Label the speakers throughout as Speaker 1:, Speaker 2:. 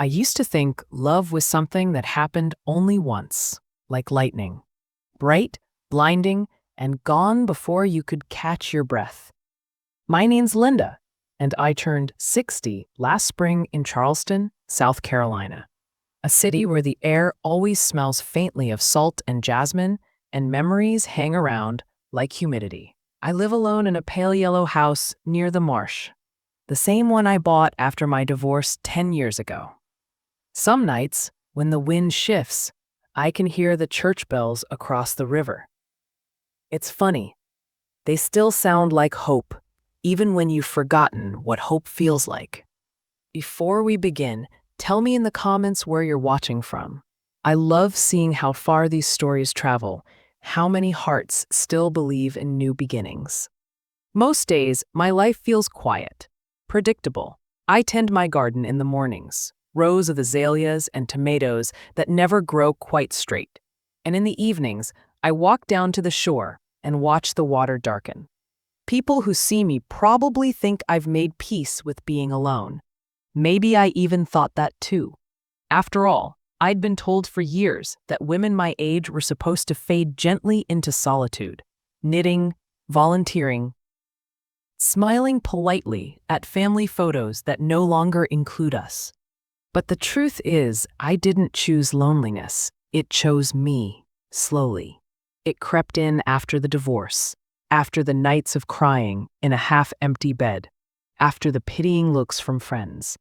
Speaker 1: I used to think love was something that happened only once, like lightning. Bright, blinding, and gone before you could catch your breath. My name's Linda, and I turned 60 last spring in Charleston, South Carolina, a city where the air always smells faintly of salt and jasmine, and memories hang around like humidity. I live alone in a pale yellow house near the marsh, the same one I bought after my divorce 10 years ago. Some nights, when the wind shifts, I can hear the church bells across the river. It's funny, they still sound like hope, even when you've forgotten what hope feels like. Before we begin, tell me in the comments where you're watching from. I love seeing how far these stories travel, how many hearts still believe in new beginnings. Most days, my life feels quiet, predictable. I tend my garden in the mornings, rows of azaleas and tomatoes that never grow quite straight. And in the evenings, I walk down to the shore and watch the water darken. People who see me probably think I've made peace with being alone. Maybe I even thought that too. After all, I'd been told for years that women my age were supposed to fade gently into solitude, knitting, volunteering, smiling politely at family photos that no longer include us. But the truth is, I didn't choose loneliness. It chose me, slowly. It crept in after the divorce, after the nights of crying in a half-empty bed, after the pitying looks from friends,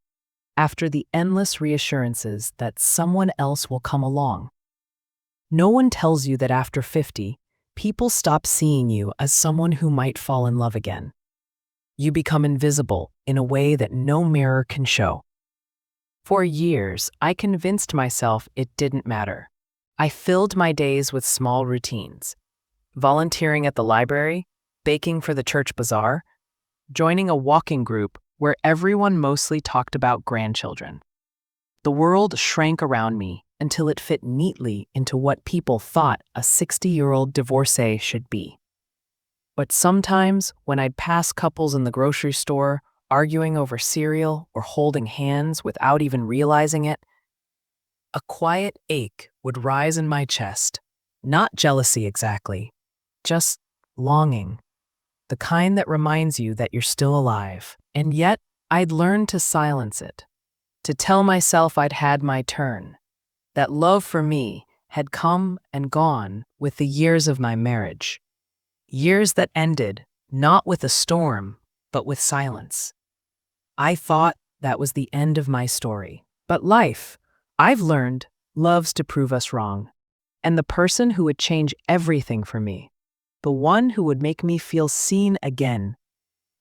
Speaker 1: after the endless reassurances that someone else will come along. No one tells you that after 50, people stop seeing you as someone who might fall in love again. You become invisible in a way that no mirror can show. For years, I convinced myself it didn't matter. I filled my days with small routines: volunteering at the library, baking for the church bazaar, joining a walking group where everyone mostly talked about grandchildren. The world shrank around me until it fit neatly into what people thought a 60-year-old divorcee should be. But sometimes, when I'd pass couples in the grocery store, arguing over cereal or holding hands without even realizing it, a quiet ache would rise in my chest. Not jealousy exactly, just longing. The kind that reminds you that you're still alive. And yet, I'd learned to silence it, to tell myself I'd had my turn, that love for me had come and gone with the years of my marriage. Years that ended, not with a storm, but with silence. I thought that was the end of my story. But life, I've learned, loves to prove us wrong. And the person who would change everything for me, the one who would make me feel seen again,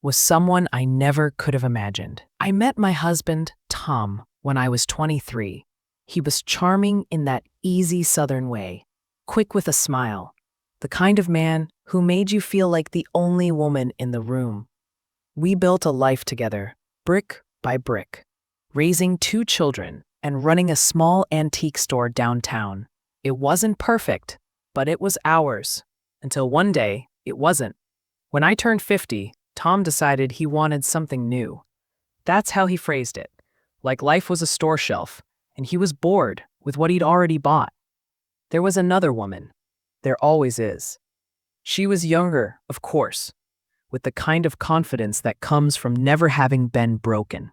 Speaker 1: was someone I never could have imagined. I met my husband, Tom, when I was 23. He was charming in that easy Southern way, quick with a smile, the kind of man who made you feel like the only woman in the room. We built a life together, brick by brick, raising 2 children and running a small antique store downtown. It wasn't perfect, but it was ours. Until one day, it wasn't. When I turned 50, Tom decided he wanted something new. That's how he phrased it, like life was a store shelf, and he was bored with what he'd already bought. There was another woman. There always is. She was younger, of course, with the kind of confidence that comes from never having been broken.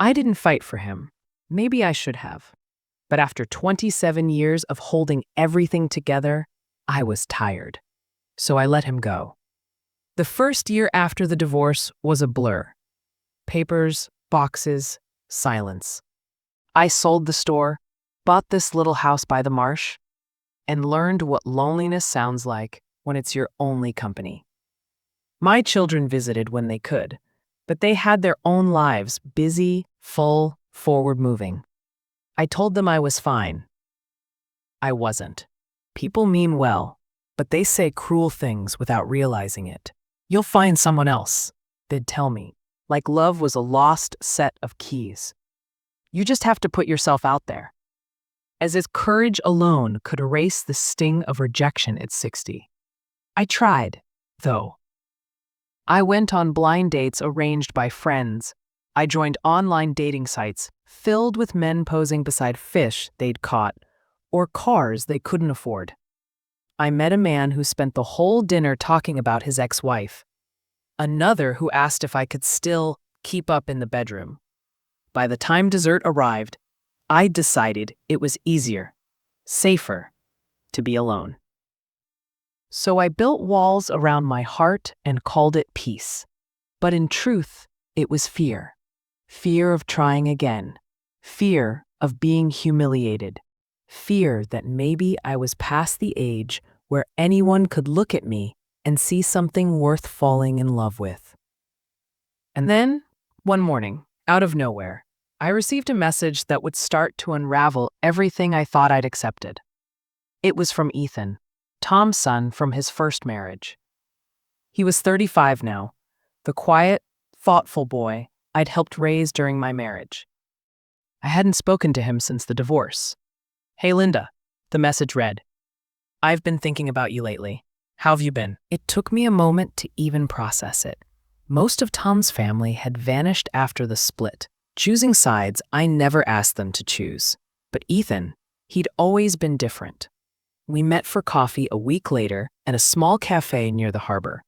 Speaker 1: I didn't fight for him. Maybe I should have. But after 27 years of holding everything together, I was tired. So I let him go. The first year after the divorce was a blur. Papers, boxes, silence. I sold the store, bought this little house by the marsh, and learned what loneliness sounds like when it's your only company. My children visited when they could, but they had their own lives, busy, full, forward-moving. I told them I was fine. I wasn't. People mean well, but they say cruel things without realizing it. You'll find someone else, they'd tell me, like love was a lost set of keys. You just have to put yourself out there. As if courage alone could erase the sting of rejection at 60. I tried, though. I went on blind dates arranged by friends. I joined online dating sites filled with men posing beside fish they'd caught or cars they couldn't afford. I met a man who spent the whole dinner talking about his ex-wife, another who asked if I could still keep up in the bedroom. By the time dessert arrived, I decided it was easier, safer, to be alone. So I built walls around my heart and called it peace. But in truth, it was fear. Fear of trying again. Fear of being humiliated. Fear that maybe I was past the age where anyone could look at me and see something worth falling in love with. And then, one morning, out of nowhere, I received a message that would start to unravel everything I thought I'd accepted. It was from Ethan, Tom's son from his first marriage. He was 35 now, the quiet, thoughtful boy I'd helped raise during my marriage. I hadn't spoken to him since the divorce. "Hey, Linda," the message read. "I've been thinking about you lately. How have you been?" It took me a moment to even process it. Most of Tom's family had vanished after the split. Choosing sides, I never asked them to choose. But Ethan, he'd always been different. We met for coffee a week later at a small cafe near the harbor.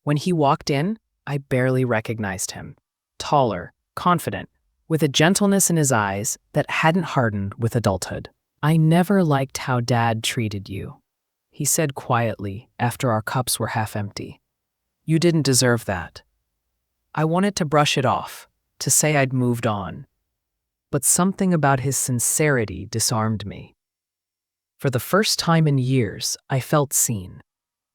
Speaker 1: When he walked in, I barely recognized him. Taller, confident, with a gentleness in his eyes that hadn't hardened with adulthood. "I never liked how Dad treated you," he said quietly after our cups were half empty. "You didn't deserve that." I wanted to brush it off, to say I'd moved on. But something about his sincerity disarmed me. For the first time in years, I felt seen.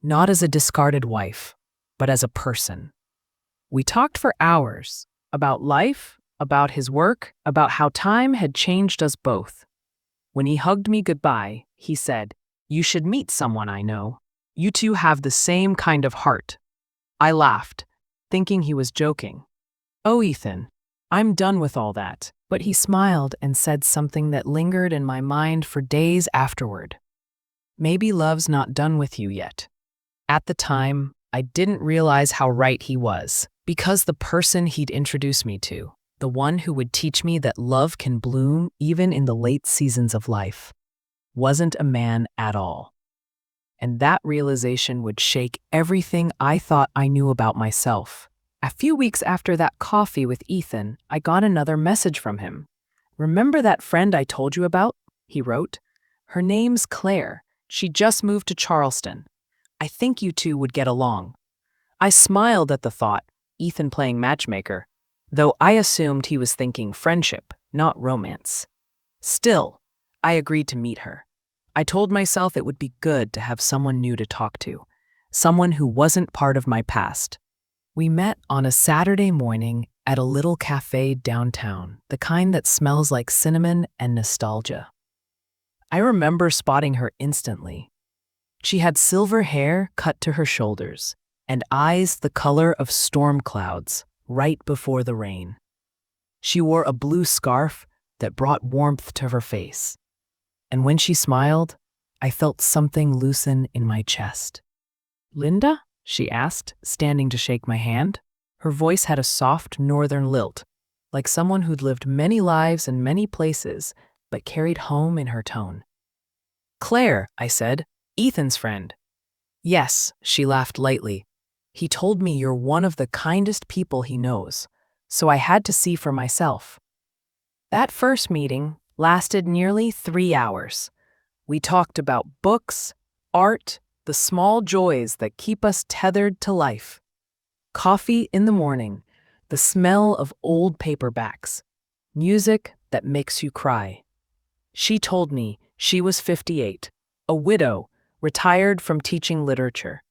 Speaker 1: Not as a discarded wife, but as a person. We talked for hours about life, about his work, about how time had changed us both. When he hugged me goodbye, he said, "You should meet someone I know. You two have the same kind of heart." I laughed, thinking he was joking. "Oh, Ethan, I'm done with all that." But he smiled and said something that lingered in my mind for days afterward. "Maybe love's not done with you yet." At the time, I didn't realize how right he was, because the person he'd introduced me to, the one who would teach me that love can bloom even in the late seasons of life, wasn't a man at all. And that realization would shake everything I thought I knew about myself. A few weeks after that coffee with Ethan, I got another message from him. "Remember that friend I told you about?" he wrote. "Her name's Claire. She just moved to Charleston. I think you two would get along." I smiled at the thought, Ethan playing matchmaker, though I assumed he was thinking friendship, not romance. Still, I agreed to meet her. I told myself it would be good to have someone new to talk to, someone who wasn't part of my past. We met on a Saturday morning at a little cafe downtown, the kind that smells like cinnamon and nostalgia. I remember spotting her instantly. She had silver hair cut to her shoulders and eyes the color of storm clouds right before the rain. She wore a blue scarf that brought warmth to her face. And when she smiled, I felt something loosen in my chest. "Linda?" she asked, standing to shake my hand. Her voice had a soft northern lilt, like someone who'd lived many lives in many places, but carried home in her tone. "Claire," I said, "Ethan's friend." "Yes," she laughed lightly. "He told me you're one of the kindest people he knows, so I had to see for myself." That first meeting lasted nearly 3 hours. We talked about books, art, the small joys that keep us tethered to life. Coffee in the morning, the smell of old paperbacks, music that makes you cry. She told me she was 58, a widow, retired from teaching literature.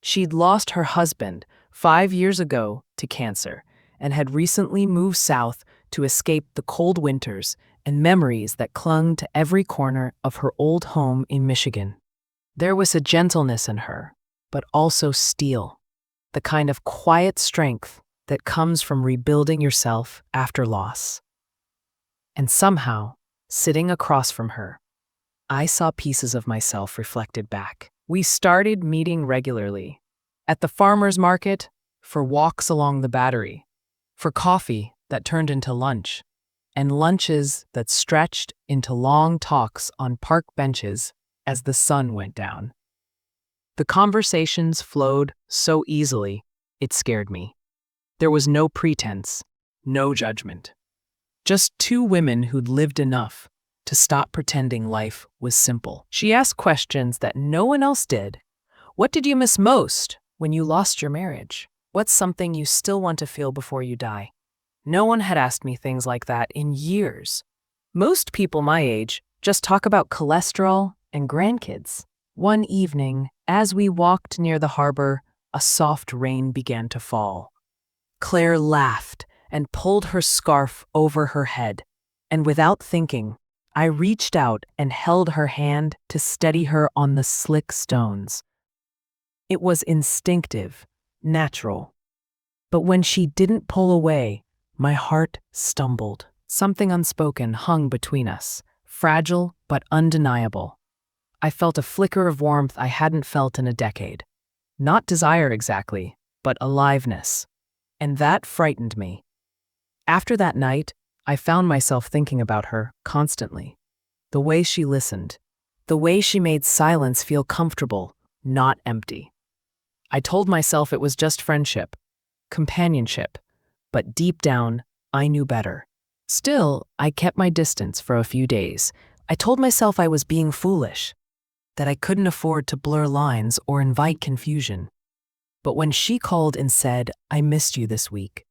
Speaker 1: She'd lost her husband 5 years ago to cancer and had recently moved south to escape the cold winters and memories that clung to every corner of her old home in Michigan. There was a gentleness in her, but also steel, the kind of quiet strength that comes from rebuilding yourself after loss. And somehow, sitting across from her, I saw pieces of myself reflected back. We started meeting regularly, at the farmer's market, for walks along the Battery, for coffee that turned into lunch, and lunches that stretched into long talks on park benches as the sun went down. The conversations flowed so easily, it scared me. There was no pretense, no judgment. Just two women who'd lived enough to stop pretending life was simple. She asked questions that no one else did. What did you miss most when you lost your marriage? What's something you still want to feel before you die? No one had asked me things like that in years. Most people my age just talk about cholesterol and grandkids. One evening, as we walked near the harbor, a soft rain began to fall. Claire laughed and pulled her scarf over her head, and without thinking, I reached out and held her hand to steady her on the slick stones. It was instinctive, natural. But when she didn't pull away, my heart stumbled. Something unspoken hung between us, fragile but undeniable. I felt a flicker of warmth I hadn't felt in a decade. Not desire exactly, but aliveness. And that frightened me. After that night, I found myself thinking about her constantly. The way she listened, the way she made silence feel comfortable, not empty. I told myself it was just friendship, companionship, but deep down, I knew better. Still, I kept my distance for a few days. I told myself I was being foolish, that I couldn't afford to blur lines or invite confusion. But when she called and said, "I missed you this week,"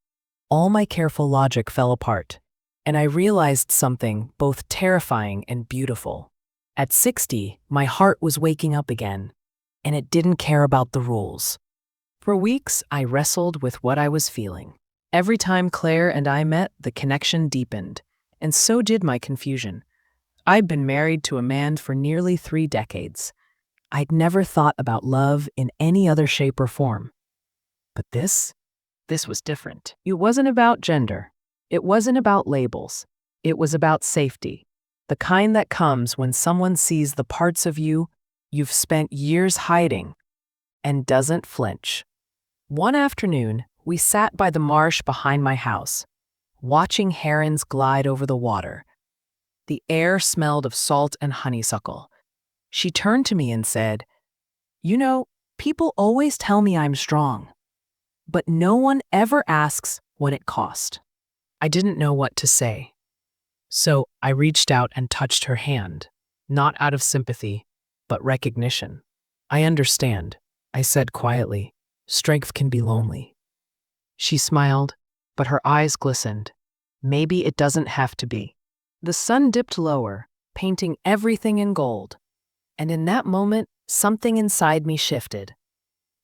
Speaker 1: all my careful logic fell apart, and I realized something both terrifying and beautiful. At 60, my heart was waking up again, and it didn't care about the rules. For weeks, I wrestled with what I was feeling. Every time Claire and I met, the connection deepened, and so did my confusion. I'd been married to a man for nearly 3 decades. I'd never thought about love in any other shape or form. But this was different. It wasn't about gender. It wasn't about labels. It was about safety, the kind that comes when someone sees the parts of you you've spent years hiding and doesn't flinch. One afternoon, we sat by the marsh behind my house, watching herons glide over the water. The air smelled of salt and honeysuckle. She turned to me and said, "You know, people always tell me I'm strong, but no one ever asks what it cost." I didn't know what to say. So I reached out and touched her hand, not out of sympathy, but recognition. "I understand," I said quietly. "Strength can be lonely." She smiled, but her eyes glistened. "Maybe it doesn't have to be." The sun dipped lower, painting everything in gold. And in that moment, something inside me shifted.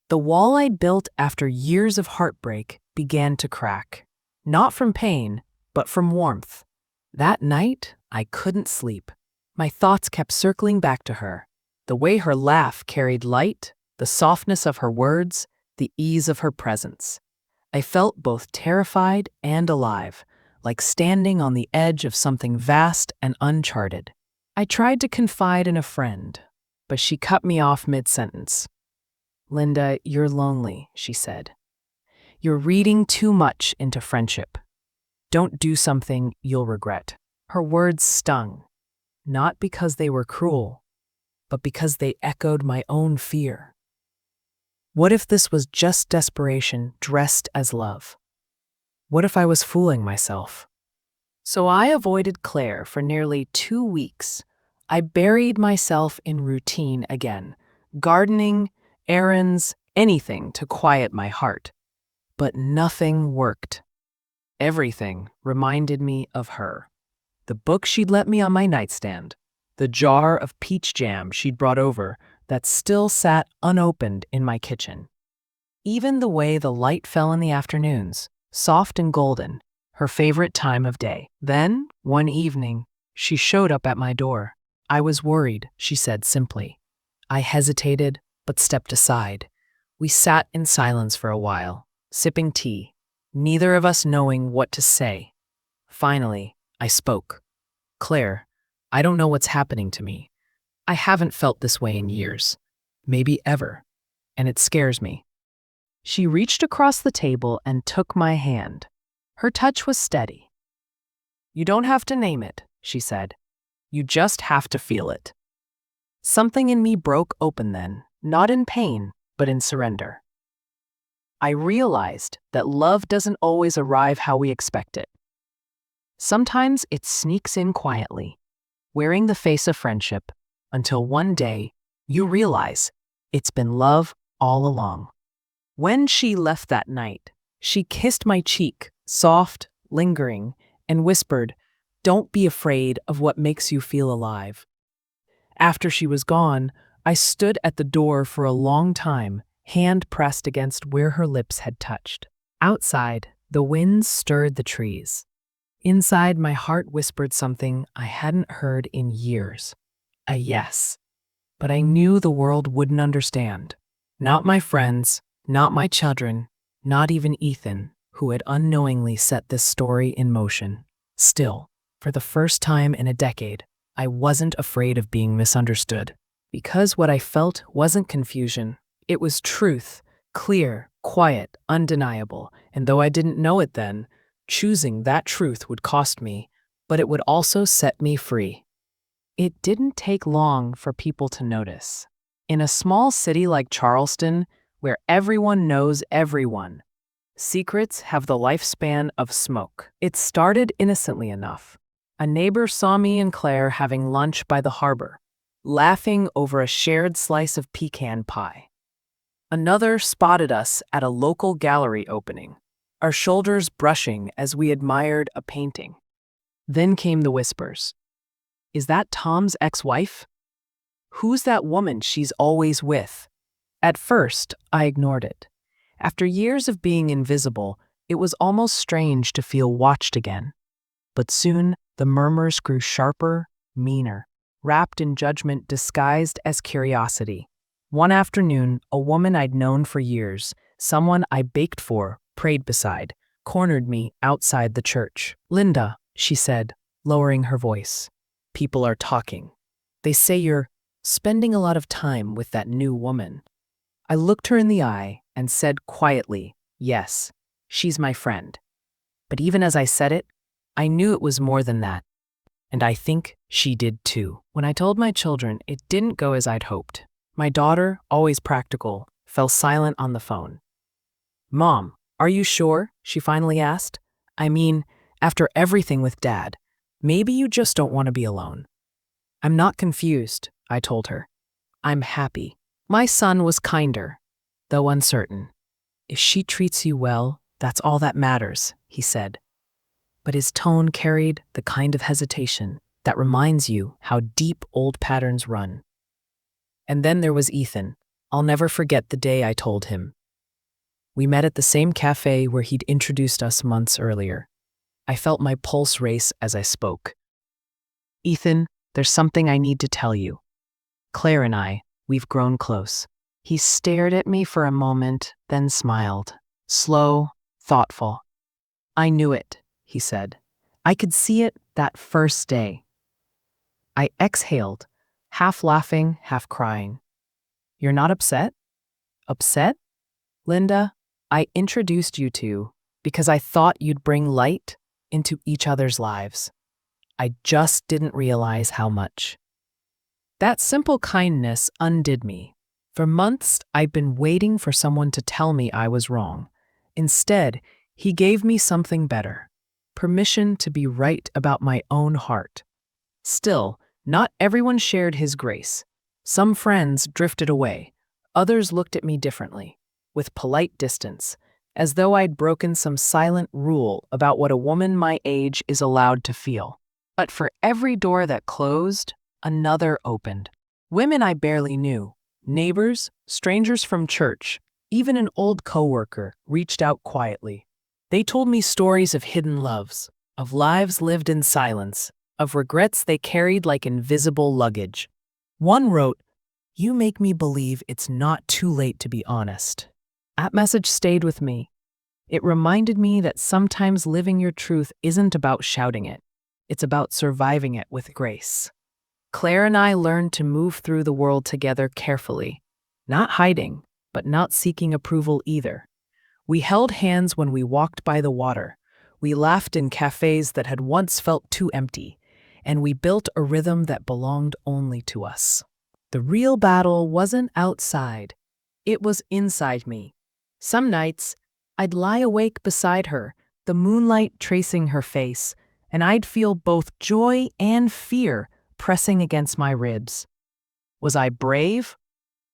Speaker 1: The wall I'd built after years of heartbreak began to crack. Not from pain, but from warmth. That night, I couldn't sleep. My thoughts kept circling back to her. The way her laugh carried light, the softness of her words, the ease of her presence. I felt both terrified and alive, like standing on the edge of something vast and uncharted. I tried to confide in a friend, but she cut me off mid-sentence. "Linda, you're lonely," she said. "You're reading too much into friendship. Don't do something you'll regret." Her words stung, not because they were cruel, but because they echoed my own fear. What if this was just desperation dressed as love? What if I was fooling myself? So I avoided Claire for nearly 2 weeks. I buried myself in routine again, gardening, errands, anything to quiet my heart. But nothing worked. Everything reminded me of her. The book she'd let me on my nightstand, the jar of peach jam she'd brought over that still sat unopened in my kitchen. Even the way the light fell in the afternoons, soft and golden, her favorite time of day. Then, one evening, she showed up at my door. "I was worried," she said simply. I hesitated, but stepped aside. We sat in silence for a while, sipping tea, neither of us knowing what to say. Finally, I spoke. "Claire, I don't know what's happening to me. I haven't felt this way in years, maybe ever, and it scares me." She reached across the table and took my hand. Her touch was steady. "You don't have to name it," she said. "You just have to feel it." Something in me broke open then, not in pain, but in surrender. I realized that love doesn't always arrive how we expect it. Sometimes it sneaks in quietly, wearing the face of friendship, until one day you realize it's been love all along. When she left that night, she kissed my cheek, soft, lingering, and whispered, "Don't be afraid of what makes you feel alive." After she was gone, I stood at the door for a long time, hand pressed against where her lips had touched. Outside, the wind stirred the trees. Inside, my heart whispered something I hadn't heard in years. A yes. But I knew the world wouldn't understand. Not my friends, not my children, not even Ethan, who had unknowingly set this story in motion. Still, for the first time in a decade, I wasn't afraid of being misunderstood. Because what I felt wasn't confusion. It was truth, clear, quiet, undeniable, and though I didn't know it then, choosing that truth would cost me, but it would also set me free. It didn't take long for people to notice. In a small city like Charleston, where everyone knows everyone, secrets have the lifespan of smoke. It started innocently enough. A neighbor saw me and Claire having lunch by the harbor, laughing over a shared slice of pecan pie. Another spotted us at a local gallery opening, our shoulders brushing as we admired a painting. Then came the whispers. "Is that Tom's ex-wife? Who's that woman she's always with?" At first, I ignored it. After years of being invisible, it was almost strange to feel watched again. But soon, the murmurs grew sharper, meaner, wrapped in judgment disguised as curiosity. One afternoon, a woman I'd known for years, someone I baked for, prayed beside, cornered me outside the church. "Linda," she said, lowering her voice, "people are talking. They say you're spending a lot of time with that new woman." I looked her in the eye and said quietly, "Yes, she's my friend." But even as I said it, I knew it was more than that. And I think she did too. When I told my children, it didn't go as I'd hoped. My daughter, always practical, fell silent on the phone. "Mom, are you sure?" she finally asked. "I mean, after everything with Dad, maybe you just don't want to be alone." "I'm not confused," I told her. "I'm happy." My son was kinder, though uncertain. "If she treats you well, that's all that matters," he said. But his tone carried the kind of hesitation that reminds you how deep old patterns run. And then there was Ethan. I'll never forget the day I told him. We met at the same cafe where he'd introduced us months earlier. I felt my pulse race as I spoke. "Ethan, there's something I need to tell you. Claire and we've grown close." He stared at me for a moment, then smiled. Slow, thoughtful. "I knew it," he said. "I could see it that first day." I exhaled, half laughing, half crying. "You're not upset?" "Upset? Linda, I introduced you to because I thought you'd bring light into each other's lives. I just didn't realize how much." That simple kindness undid me. For months, I'd been waiting for someone to tell me I was wrong. Instead, he gave me something better: permission to be right about my own heart. Still, not everyone shared his grace. Some friends drifted away. Others looked at me differently, with polite distance, as though I'd broken some silent rule about what a woman my age is allowed to feel. But for every door that closed, another opened. Women I barely knew, neighbors, strangers from church, even an old coworker reached out quietly. They told me stories of hidden loves, of lives lived in silence, of regrets they carried like invisible luggage. One wrote, "You make me believe it's not too late to be honest." That message stayed with me. It reminded me that sometimes living your truth isn't about shouting it. It's about surviving it with grace. Claire and I learned to move through the world together carefully, not hiding, but not seeking approval either. We held hands when we walked by the water, We laughed in cafes that had once felt too empty, and we built a rhythm that belonged only to us. The real battle wasn't outside, it was inside me. Some nights, I'd lie awake beside her, the moonlight tracing her face, and I'd feel both joy and fear pressing against my ribs. Was I brave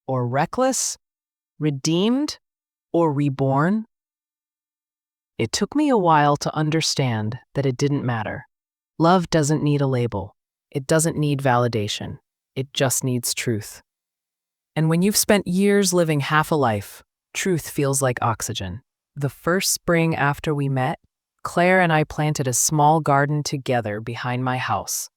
Speaker 1: or reckless? Redeemed or reborn? It took me a while to understand that it didn't matter. Love doesn't need a label. It doesn't need validation. It just needs truth. And when you've spent years living half a life, truth feels like oxygen. The first spring after we met, Claire and I planted a small garden together behind my house.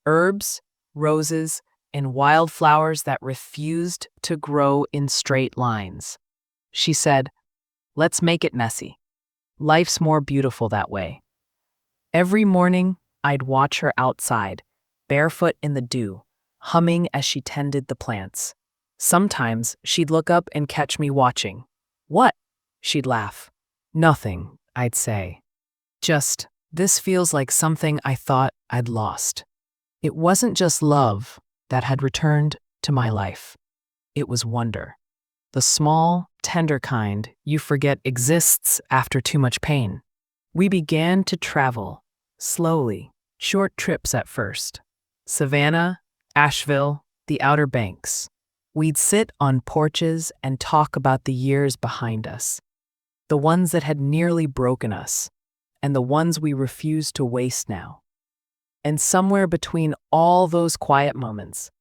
Speaker 1: Herbs, roses, and wildflowers that refused to grow in straight lines. She said, "Let's make it messy. Life's more beautiful that way." Every morning, I'd watch her outside, barefoot in the dew, humming as she tended the plants. Sometimes she'd look up and catch me watching. "What?" She'd laugh. "Nothing," I'd say. "Just, this feels like something I thought I'd lost." It wasn't just love that had returned to my life. It was wonder. The small, tender kind you forget exists after too much pain. We began to travel, slowly, short trips at first. Savannah, Asheville, the Outer Banks. We'd sit on porches and talk about the years behind us, the ones that had nearly broken us, and the ones we refused to waste now. And somewhere between all those quiet moments,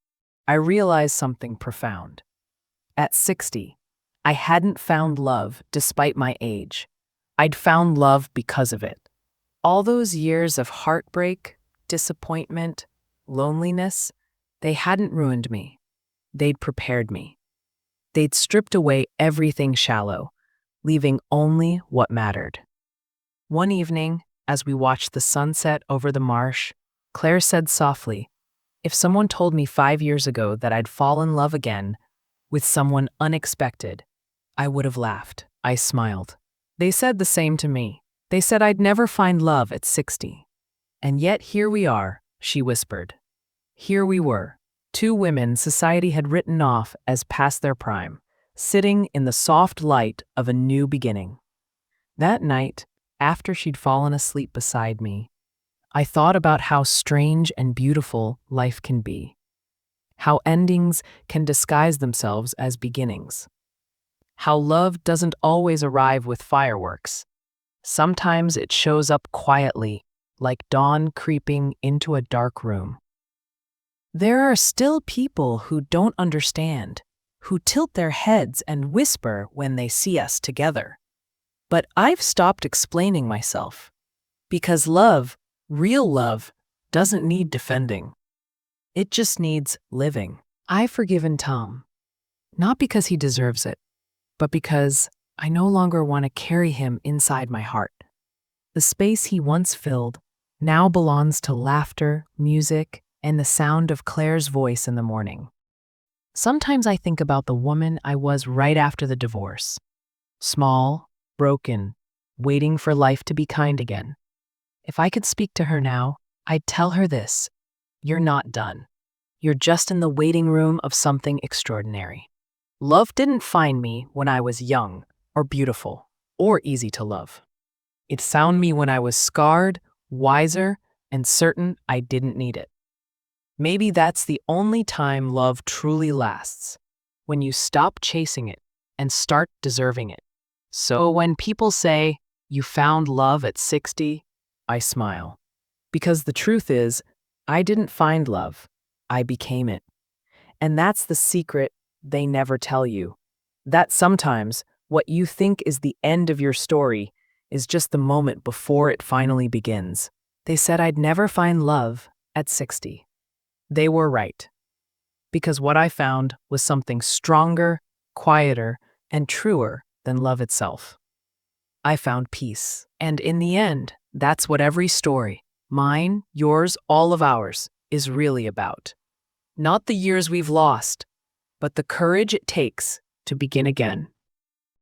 Speaker 1: I realized something profound. At 60, I hadn't found love despite my age. I'd found love because of it. All those years of heartbreak, disappointment, loneliness, they hadn't ruined me. They'd prepared me. They'd stripped away everything shallow, leaving only what mattered. One evening, as we watched the sunset over the marsh, Claire said softly, "If someone told me 5 years ago that I'd fall in love again with someone unexpected, I would have laughed." I smiled. They said the same to me. They said I'd never find love at 60. And yet here we are, she whispered. Here we were, two women society had written off as past their prime, sitting in the soft light of a new beginning. That night, after she'd fallen asleep beside me, I thought about how strange and beautiful life can be, how endings can disguise themselves as beginnings, how love doesn't always arrive with fireworks. Sometimes it shows up quietly, like dawn creeping into a dark room. There are still people who don't understand, who tilt their heads and whisper when they see us together. But I've stopped explaining myself, because love, real love, doesn't need defending. It just needs living. I've forgiven Tom, not because he deserves it, but because I no longer want to carry him inside my heart. The space he once filled now belongs to laughter, music, and the sound of Claire's voice in the morning. Sometimes I think about the woman I was right after the divorce. Small, broken, waiting for life to be kind again. If I could speak to her now, I'd tell her this: you're not done. You're just in the waiting room of something extraordinary. Love didn't find me when I was young, or beautiful, or easy to love. It found me when I was scarred, wiser, and certain I didn't need it. Maybe that's the only time love truly lasts, when you stop chasing it and start deserving it. So when people say, "You found love at 60, I smile. Because the truth is, I didn't find love, I became it. And that's the secret they never tell you. That sometimes what you think is the end of your story is just the moment before it finally begins. They said I'd never find love at 60. They were right. Because what I found was something stronger, quieter, and truer than love itself. I found peace. And in the end, that's what every story, mine, yours, all of ours, is really about. Not the years we've lost, but the courage it takes to begin again.